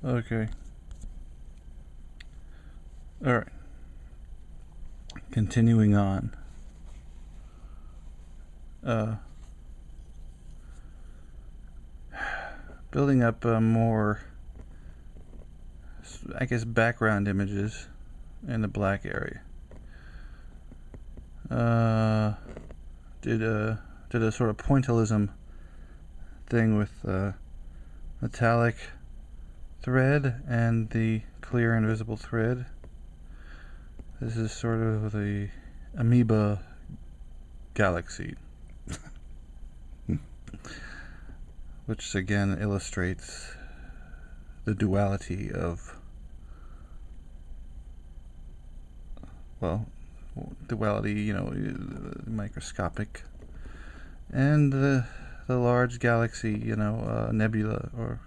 Okay. Alright. Continuing on. Building up more, I guess, background images in the black area. Did a sort of pointillism thing with metallic thread and the clear invisible thread. This is sort of the amoeba galaxy, which again illustrates the duality of, well, duality, you know, microscopic, and the large galaxy, you know, nebula, or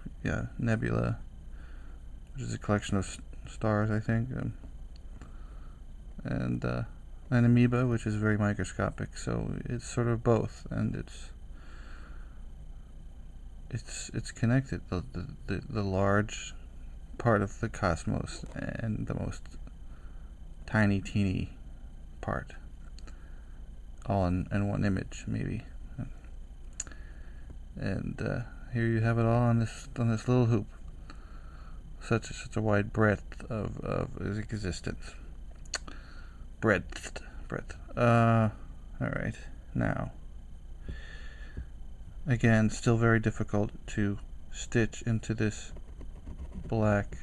nebula, which is a collection of stars, I think, and an amoeba, which is very microscopic. So it's sort of both, and it's connected. The large part of the cosmos and the most tiny, teeny part, all in one image, maybe. And here you have it all on this little hoop. Such a wide breadth of existence. Breadth. All right. Now, again, still very difficult to stitch into this black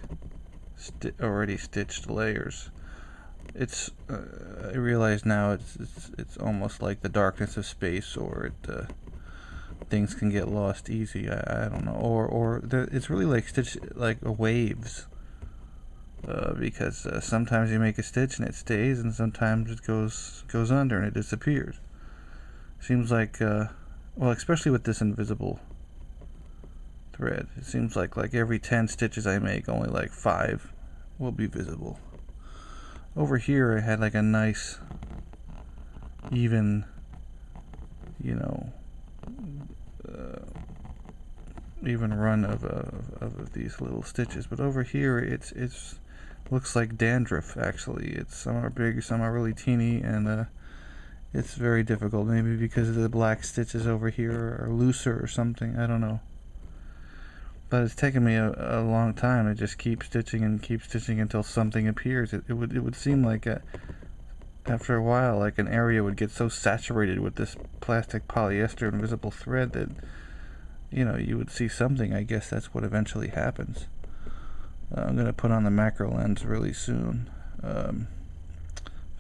already stitched layers. It's I realize now it's almost like the darkness of space, or things can get lost easy. I don't know, or it's really like waves, because sometimes you make a stitch and it stays, and sometimes it goes under and it disappears. Seems like well, especially with this invisible thread, it seems like every 10 stitches I make, only like 5 will be visible. Over here I had like a nice even, you know, even run of these little stitches, but over here it's looks like dandruff. Actually, some are big, some are really teeny, and it's very difficult, maybe because the black stitches over here are looser or something, I don't know. But it's taken me a long time to just keep stitching until something appears. It would seem like after a while, like an area would get so saturated with this plastic polyester invisible thread that, you know, you would see something. I guess that's what eventually happens. I'm going to put on the macro lens really soon. In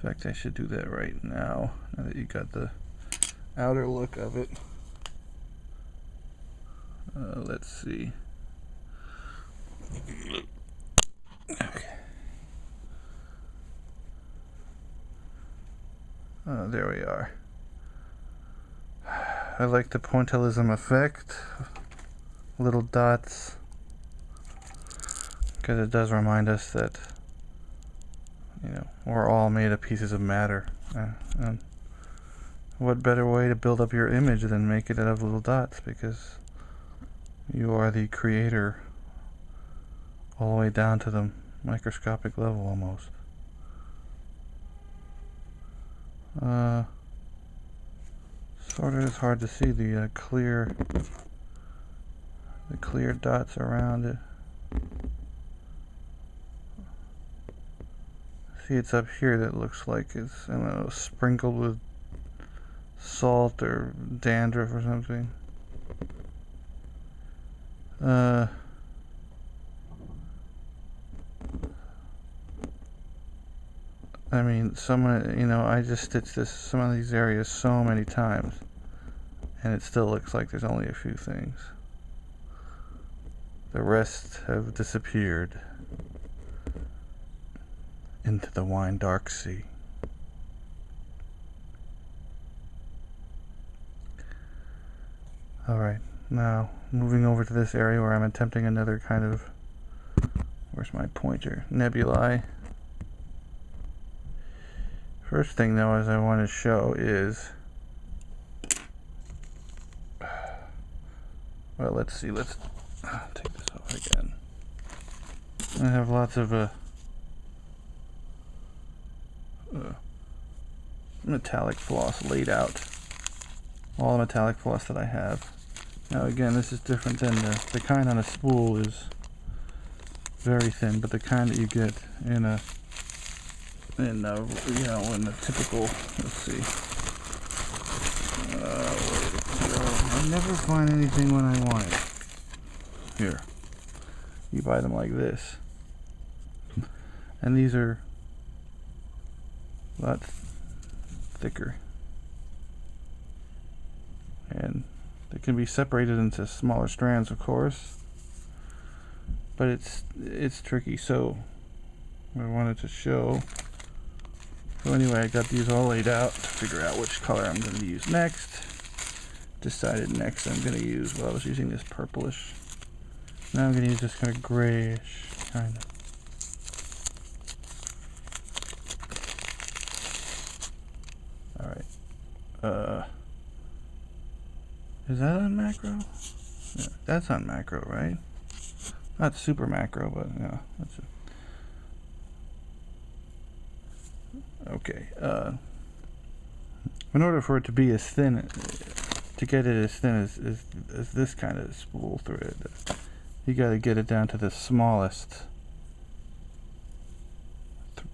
fact, I should do that right now that you got the outer look of it. Let's see. Okay. There we are. I like the pointillism effect. Little dots. Because it does remind us that, you know, we're all made of pieces of matter. And what better way to build up your image than make it out of little dots? Because you are the creator all the way down to the microscopic level almost. Sort of is hard to see the clear dots around it. See, it's up here that looks like it's, I don't know, sprinkled with salt or dandruff or something. I mean, you know, I just stitched some of these areas so many times, and it still looks like there's only a few things. The rest have disappeared into the wine dark sea. Alright, now moving over to this area where I'm attempting another kind of, where's my pointer, nebulae. First thing though, as I want to show is, well, let's see, let's take this off again. I have lots of metallic floss laid out. All the metallic floss that I have. Now again, this is different than the kind on a spool is very thin, but the kind that you get in you know, in the typical, let's see, where did it go? I never find anything when I want it. Here, you buy them like this, and these are a lot thicker, and they can be separated into smaller strands, of course, but it's tricky. So I wanted to show. So anyway, I got these all laid out to figure out which color I'm going to use next. Decided next I'm going to use, well, I was using this purplish. Now I'm going to use this kind of grayish kind of. Alright. Is that on macro? Yeah, that's on macro, right? Not super macro, but yeah, that's it. Okay, in order for it to be as thin, to get it as thin as this kind of spool thread, you got to get it down to the smallest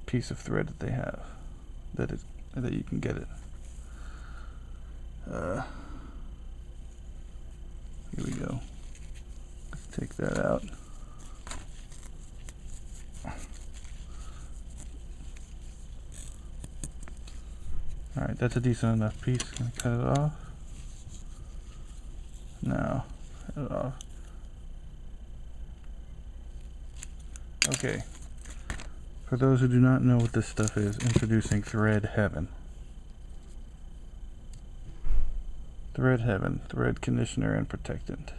piece of thread that they have, that you can get it. Here we go. Let's take that out. Alright, that's a decent enough piece. Gonna cut it off. Now, cut it off. Okay. For those who do not know what this stuff is, introducing Thread Heaven. Thread Heaven, thread conditioner and protectant.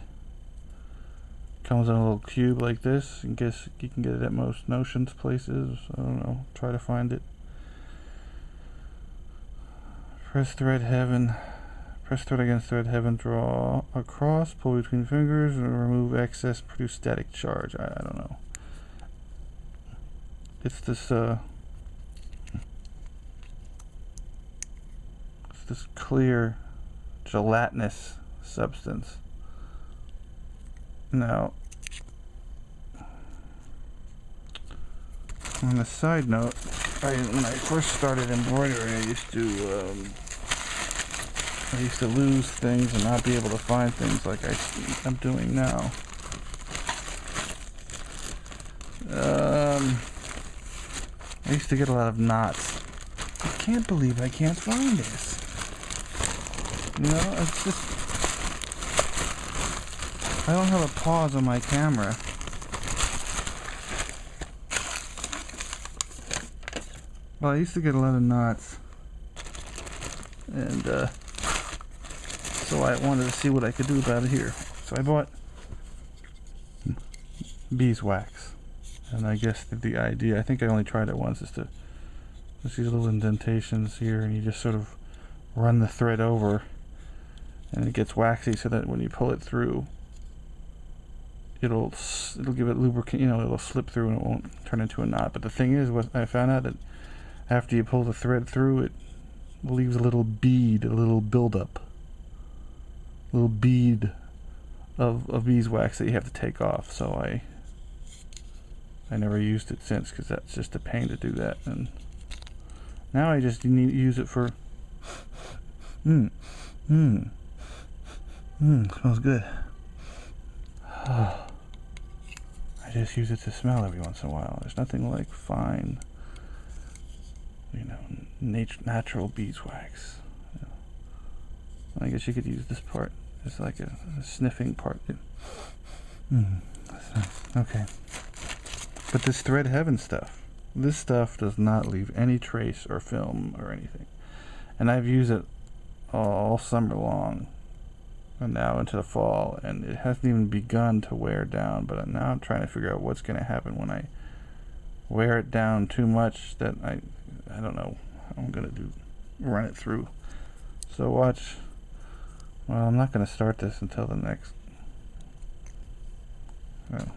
Comes in a little cube like this. I guess you can get it at most Notions places. I don't know. Try to find it. Press thread heaven. Press thread against thread heaven. Draw across. Pull between fingers and remove excess. Produce static charge. I don't know. It's this clear gelatinous substance. Now, on a side note, when I first started embroidery, I used to lose things and not be able to find things like I'm doing now. I used to get a lot of knots. I can't believe I can't find this. You know, it's just, I don't have a pause on my camera. Well, I used to get a lot of knots, and so I wanted to see what I could do about it here. So I bought beeswax, and I guess the idea, I think I only tried it once, is to just these little indentations here, and you just sort of run the thread over, and it gets waxy, so that when you pull it through, it'll give it lubricant, you know, it'll slip through and it won't turn into a knot. But the thing is, what I found out, that after you pull the thread through, it leaves a little bead, a little buildup, a little bead of beeswax that you have to take off. So I never used it since, because that's just a pain to do that. And now I just need to use it for smells good. I just use it to smell every once in a while. There's nothing like fine, you know, natural beeswax. You know. I guess you could use this part as like a sniffing part. Okay. But this Thread Heaven stuff, this stuff does not leave any trace or film or anything. And I've used it all summer long, and now into the fall, and it hasn't even begun to wear down. But now I'm trying to figure out what's going to happen when I wear it down too much, that I don't know how I'm going to run it through. So watch. Well, I'm not going to start this until the next, well,